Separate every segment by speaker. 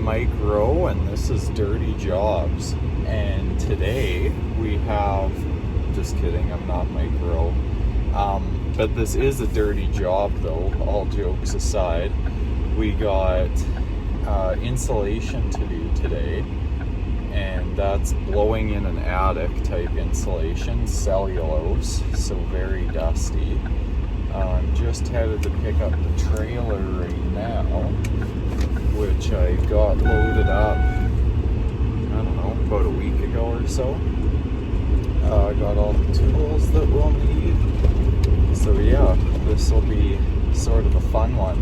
Speaker 1: Mike Rowe, and this is Dirty Jobs. And today we have, just kidding, I'm not Mike Rowe. But this is a dirty job though, all jokes aside. We got insulation to do today, and that's blowing in an attic type insulation, cellulose, so very dusty. I'm just headed to pick up the trailer right now, which I got loaded up, I don't know, about a week ago or so. I got all the tools that we'll need. So yeah, this will be sort of a fun one.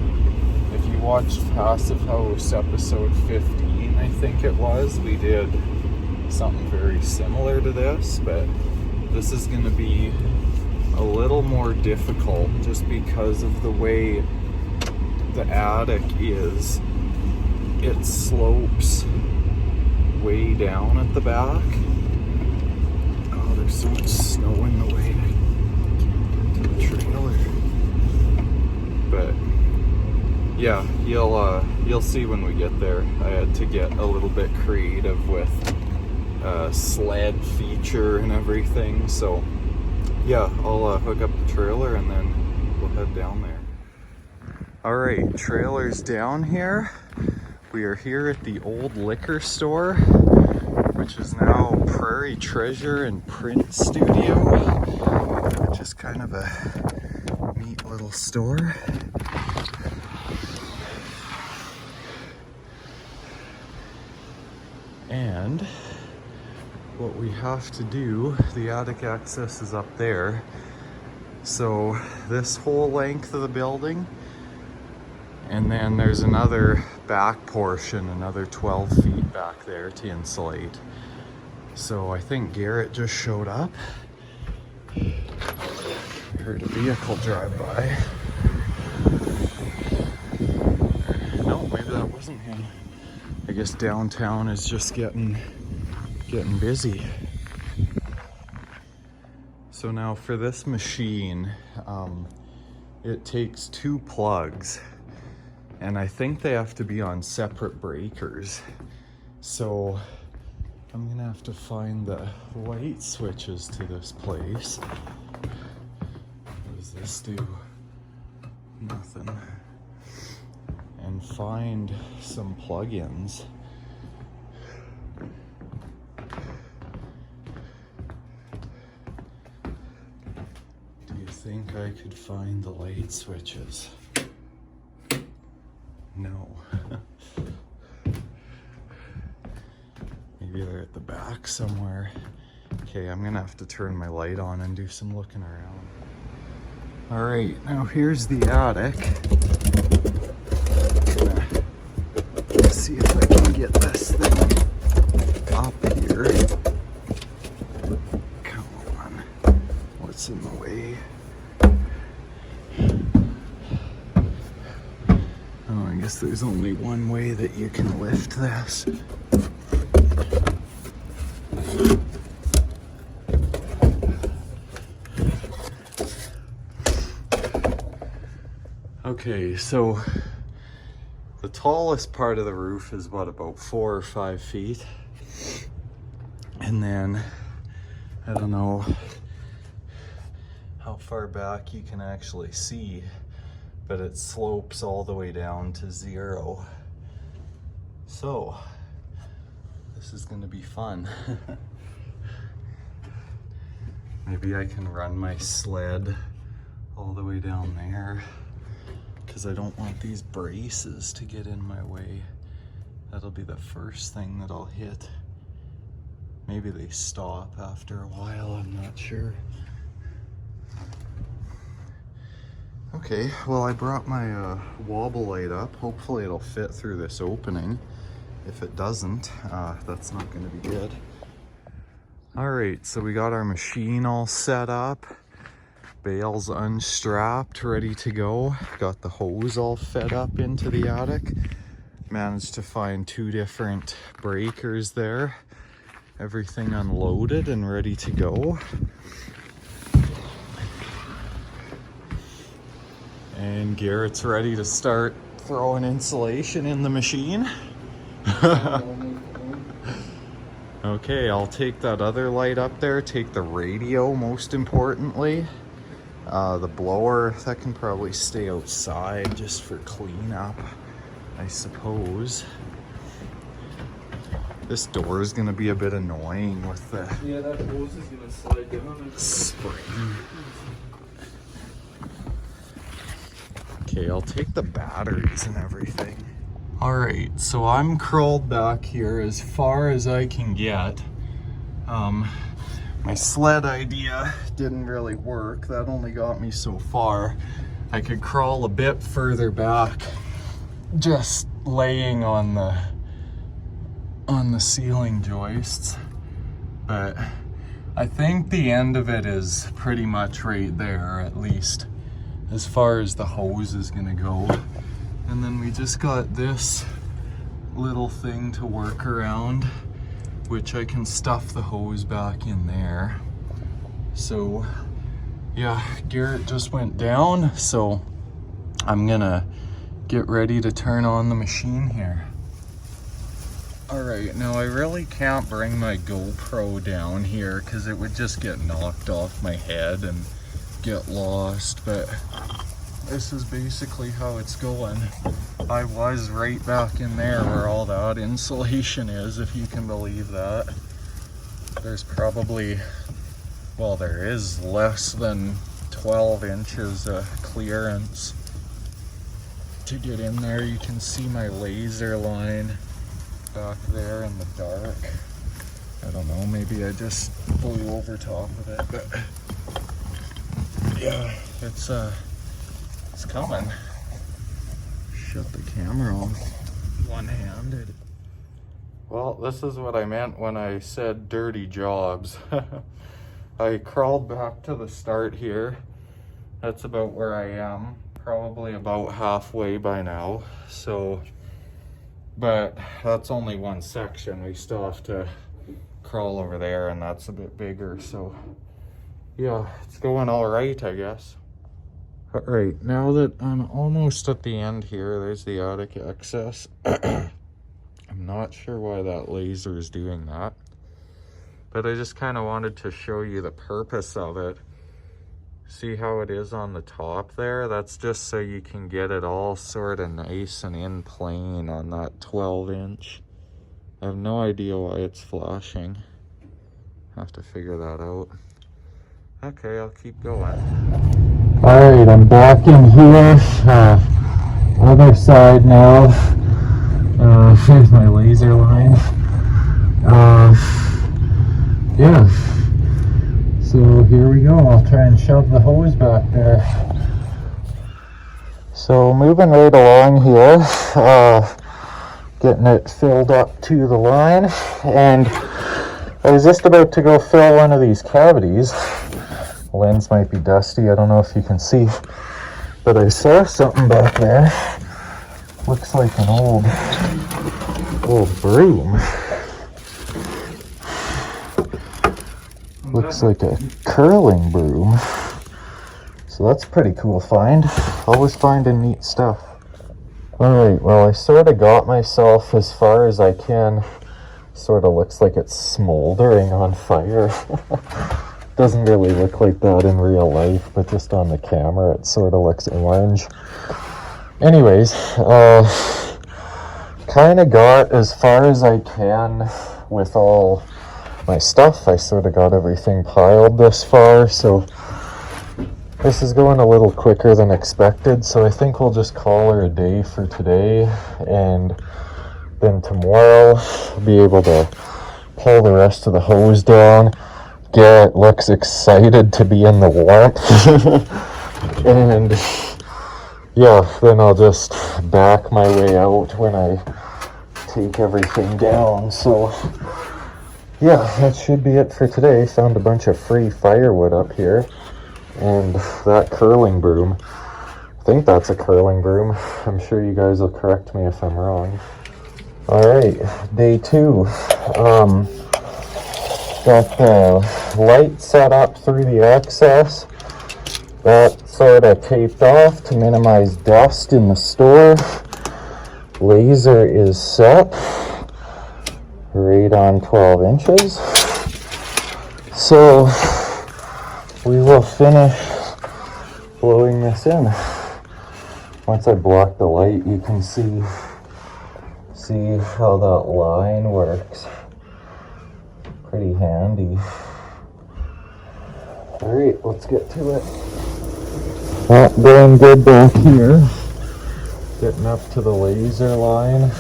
Speaker 1: If you watched Passive House episode 15, I think it was, we did something very similar to this, but this is going to be a little more difficult just because of the way the attic is. It slopes way down at the back. Oh, there's so much snow in the way. I can't get to the trailer. But yeah, you'll see when we get there. I had to get a little bit creative with sled feature and everything. So yeah, I'll hook up the trailer and then we'll head down there. All right, trailer's down here. We are here at the old liquor store, which is now Prairie Treasure and Print Studio, which is kind of a neat little store. And what we have to do, the attic access is up there. So this whole length of the building, and then there's another back portion, another 12 feet back there to insulate. So I think Garrett just showed up. I heard a vehicle drive by. No, maybe that wasn't him. I guess downtown is just getting busy. So now for this machine, it takes 2 plugs, and I think they have to be on separate breakers. So I'm gonna have to find the light switches to this place. What does this do? Nothing. And find some plugins. Do you think I could find the light switches? No. Maybe they're at the back somewhere. Okay, I'm gonna have to turn my light on and do some looking around. All right, now here's the attic. Let's see if I can get this thing up here. Come on, what's in the way? Oh, I guess there's only one way that you can lift this. Okay, so the tallest part of the roof is what, about 4 or 5 feet? And then, I don't know how far back you can actually see, but it slopes all the way down to 0. So, this is gonna be fun. Maybe I can run my sled all the way down there, because I don't want these braces to get in my way. That'll be the first thing that I'll hit. Maybe they stop after a while, I'm not sure. Okay, well, I brought my wobble light up. Hopefully it'll fit through this opening. If it doesn't, that's not gonna be good. All right, so we got our machine all set up. Bales unstrapped, ready to go. Got the hose all fed up into the attic. Managed to find 2 different breakers there. Everything unloaded and ready to go. And Garrett's ready to start throwing insulation in the machine. Okay, I'll take that other light up there, take the radio most importantly. The blower, that can probably stay outside just for cleanup, I suppose. This door is going to be a bit annoying with the
Speaker 2: that hose is going to slide down.
Speaker 1: Spring. Okay, I'll take the batteries and everything. Alright, so I'm crawled back here as far as I can get. My sled idea didn't really work. That only got me so far. I could crawl a bit further back, just laying on the ceiling joists. But I think the end of it is pretty much right there, at least as far as the hose is gonna go. And then we just got this little thing to work around, which I can stuff the hose back in there. So yeah, Garrett just went down, so I'm gonna get ready to turn on the machine here. Alright, now I really can't bring my GoPro down here because it would just get knocked off my head and get lost, but this is basically how it's going. I was right back in there where all that insulation is, if you can believe that. There's probably, well, there is less than 12 inches of clearance to get in there. You can see my laser line back there in the dark. I don't know, maybe I just flew over top of it, but yeah, it's coming. Shut the camera off one-handed. Well, this is what I meant when I said dirty jobs. I crawled back to the start here. That's about where I am, probably about halfway by now. So, but that's only one section. We still have to crawl over there, and that's a bit bigger. So yeah, it's going all right, I guess. All right, now that I'm almost at the end here, there's the attic access. I'm not sure why that laser is doing that, but I just kind of wanted to show you the purpose of it. See how it is on the top there? That's just so you can get it all sort of nice and in plane on that 12-inch. I have no idea why it's flashing. Have to figure that out. Okay, I'll keep going. Alright, I'm back in here. Other side now. Here's my laser line. Yeah. So here we go. I'll try and shove the hose back there. So moving right along here, getting it filled up to the line, and I was just about to go fill one of these cavities. The lens might be dusty, I don't know if you can see, but I saw something back there. Looks like an old broom. Looks like a curling broom. So that's a pretty cool find. Always finding neat stuff. Alright, well I sort of got myself as far as I can. Sort of looks like it's smoldering on fire. Doesn't really look like that in real life, but just on the camera it sort of looks orange. Anyways, kind of got as far as I can with all my stuff. I sort of got everything piled this far, so this is going a little quicker than expected, so I think we'll just call her a day for today, and then tomorrow I'll be able to pull the rest of the hose down. Garrett looks excited to be in the warmth. And yeah, then I'll just back my way out when I take everything down. So yeah, that should be it for today. Found a bunch of free firewood up here. And that curling broom. I think that's a curling broom. I'm sure you guys will correct me if I'm wrong. Alright, day 2. Got the light set up through the access. That sort of taped off to minimize dust in the store. Laser is set. right on 12 inches. So we will finish blowing this in. Once I block the light, you can see how that line works. Pretty handy. Alright, let's get to it. Not going good back here. Getting up to the laser line.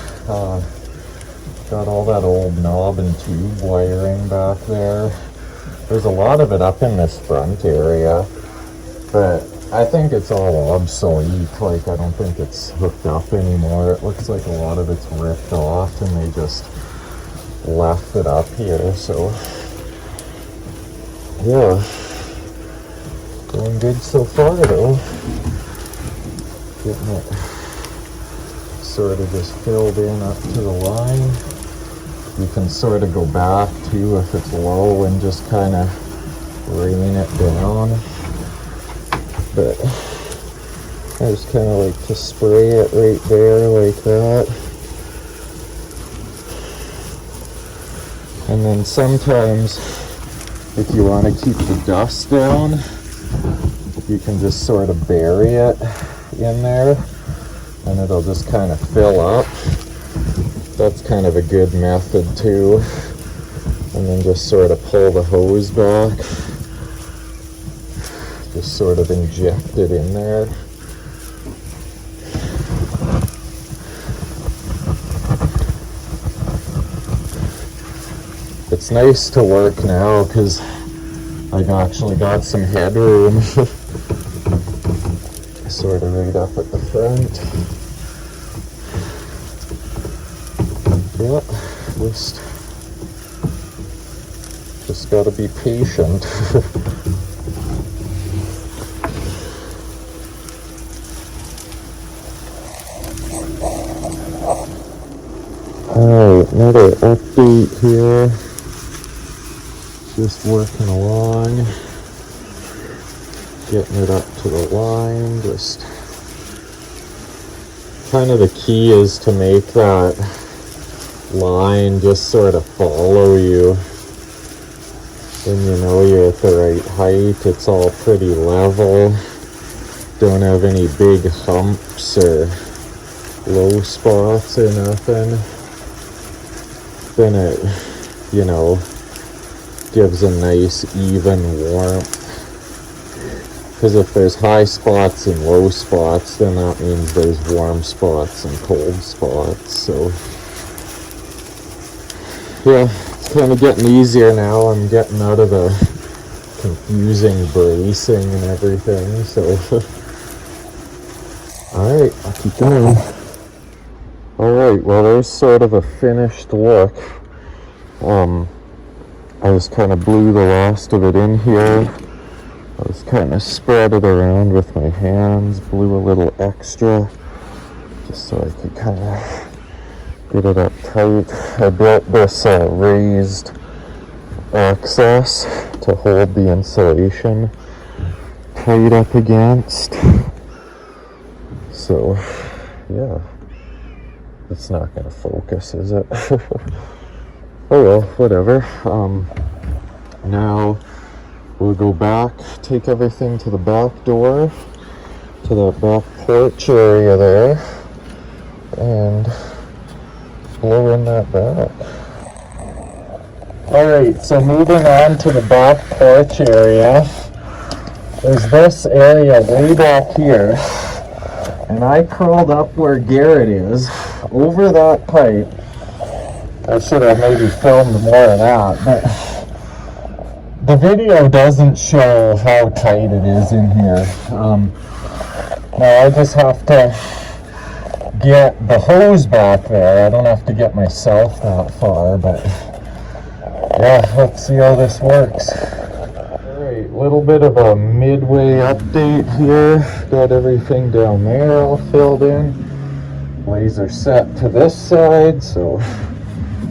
Speaker 1: Got all that old knob and tube wiring back there. There's a lot of it up in this front area, but I think it's all obsolete. Like, I don't think it's hooked up anymore. It looks like a lot of it's ripped off and they just left it up here. So yeah, going good so far though. Getting it sort of just filled in up to the line. You can sort of go back too if it's low and just kind of rain it down. But I just kind of like to spray it right there like that. And then sometimes if you want to keep the dust down, you can just sort of bury it in there and it'll just kind of fill up. That's kind of a good method too. And then just sort of pull the hose back. Just sort of inject it in there. It's nice to work now because I've actually got some headroom. Sort of right up at the front. Yeah, just gotta be patient. Alright, another update here. Just working along. Getting it up to the line. Just kind of the key is to make that line just sort of follow you. Then you know you're at the right height. It's all pretty level. Don't have any big humps or low spots or nothing. Then it, you know, gives a nice even warmth. Because if there's high spots and low spots, then that means there's warm spots and cold spots. So yeah, it's kind of getting easier now. I'm getting out of the confusing bracing and everything. So alright, I'll keep going. Alright, well there's sort of a finished look. I just kind of blew the last of it in here. I just kind of spread it around with my hands, blew a little extra, just so I could kind of get it up tight. I built this raised access to hold the insulation tight up against. So, yeah. It's not going to focus, is it? Oh well, whatever. Now we'll go back, take everything to the back door, to the back porch area there, and blow in that back. Alright, so moving on to the back porch area, there's this area way back here, and I curled up where Garrett is, over that pipe. I should have maybe filmed more of that, but the video doesn't show how tight it is in here. Now I just have to get the hose back there. I don't have to get myself that far, but yeah, let's see how this works. Alright, little bit of a midway update here. Got everything down there all filled in. Laser set to this side, so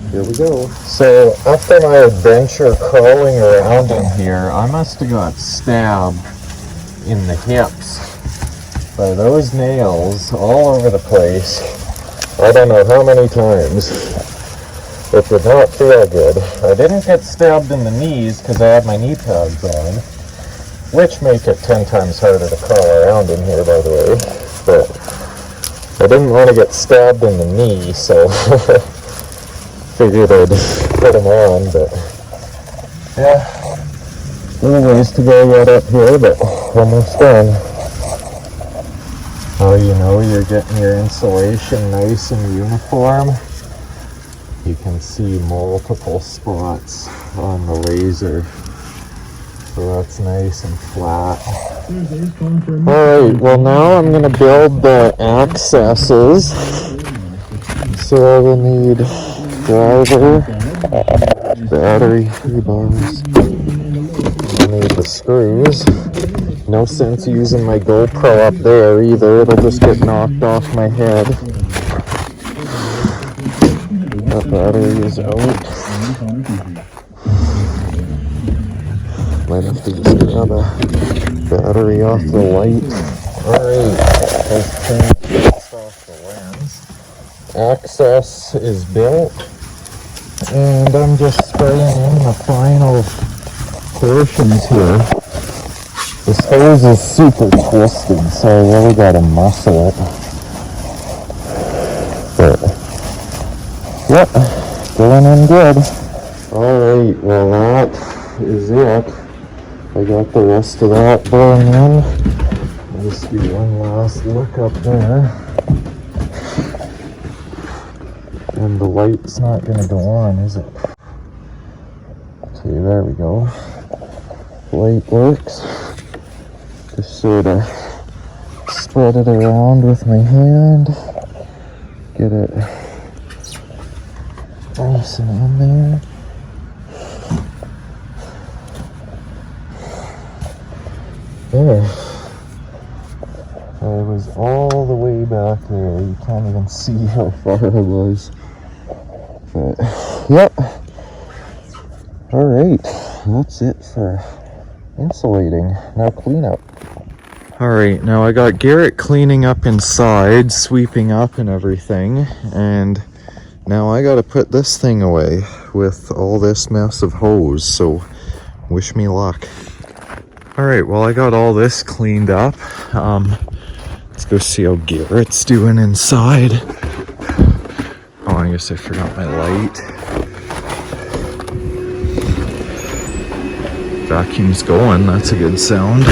Speaker 1: here we go. So after my adventure crawling around in here, I must have got stabbed in the hips by those nails all over the place. I don't know how many times. It did not feel good. I didn't get stabbed in the knees because I had my knee pads on, which make it 10 times harder to crawl around in here, by the way. But I didn't want to get stabbed in the knee, so figured I'd put them on. But yeah, a little ways to go yet up here, but almost done. Oh, you know, you're getting your insulation nice and uniform. You can see multiple spots on the laser, so that's nice and flat. Alright, well now I'm going to build the accesses. So I will need driver, battery, rebars. I'll need the screws. No sense using my GoPro up there either, it'll just get knocked off my head. That battery is out. Might have to just grab a battery off the light. Alright, let's turn this off the lens. Access is built, and I'm just spraying in the final portions here. This hose is super twisted, so I really gotta muscle it. But yep, going in good. Alright, well that is it. I got the rest of that going in. I'll just do one last look up there. And the light's not gonna go on, is it? Okay, there we go. Light works. Just sort of spread it around with my hand. Get it nice and in there. There. I was all the way back there. You can't even see how far I was. But, yep. Alright, that's it for insulating. Now clean up. Alright, now I got Garrett cleaning up inside, sweeping up and everything, and now I gotta put this thing away with all this mess of hose, so wish me luck. Alright, well I got all this cleaned up. Let's go see how Garrett's doing inside. Oh, I guess I forgot my light. Vacuum's going, that's a good sound.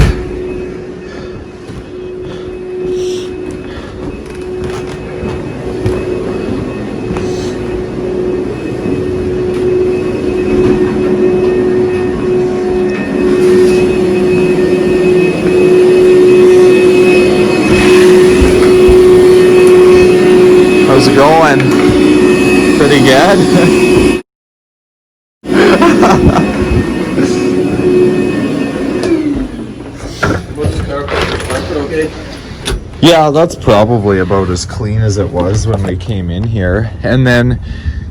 Speaker 1: How's it going? Pretty good? Yeah, that's probably about as clean as it was when we came in here. And then,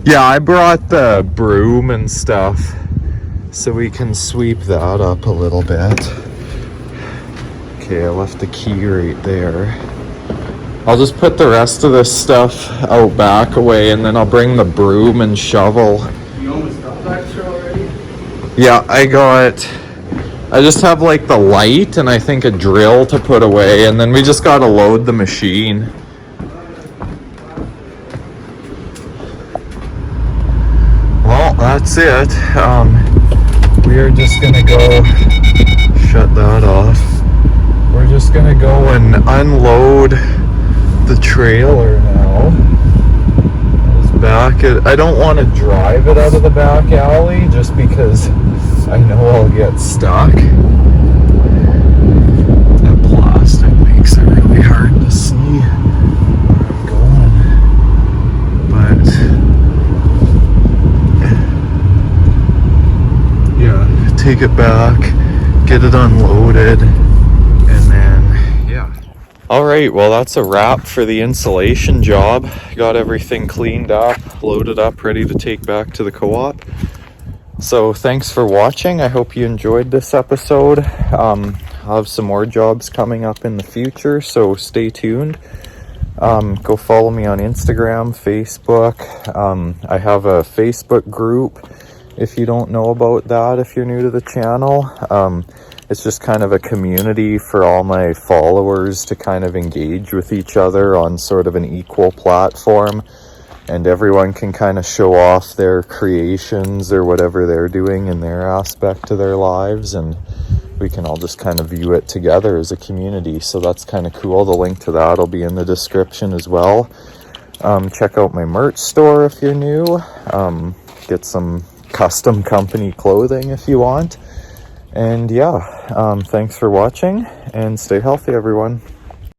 Speaker 1: yeah, I brought the broom and stuff so we can sweep that up a little bit. Okay, I left the key right there. I'll just put the rest of this stuff out back away, and then I'll bring the broom and shovel.
Speaker 2: You almost got back there already?
Speaker 1: Yeah, I just have like the light and I think a drill to put away, and then we just gotta load the machine. Well, that's it. We are just gonna go shut that off. We're just gonna go and unload the trailer now. I don't want to drive it out of the back alley just because I know I'll get stuck. That plastic makes it really hard to see where I'm going. But yeah, take it back, get it unloaded, and then yeah. Alright, well that's a wrap for the insulation job. Got everything cleaned up, loaded up, ready to take back to the co-op. So thanks for watching. I hope you enjoyed this episode. I'll have some more jobs coming up in the future, so stay tuned. Go follow me on Instagram, Facebook. I have a Facebook group if you don't know about that, if you're new to the channel. It's just kind of a community for all my followers to kind of engage with each other on sort of an equal platform, and everyone can kind of show off their creations or whatever they're doing in their aspect of their lives, and we can all just kind of view it together as a community. So that's kind of cool. The link to that will be in the description as well. Check out my merch store if you're new. Get some custom company clothing if you want. And yeah, thanks for watching, and stay healthy, everyone.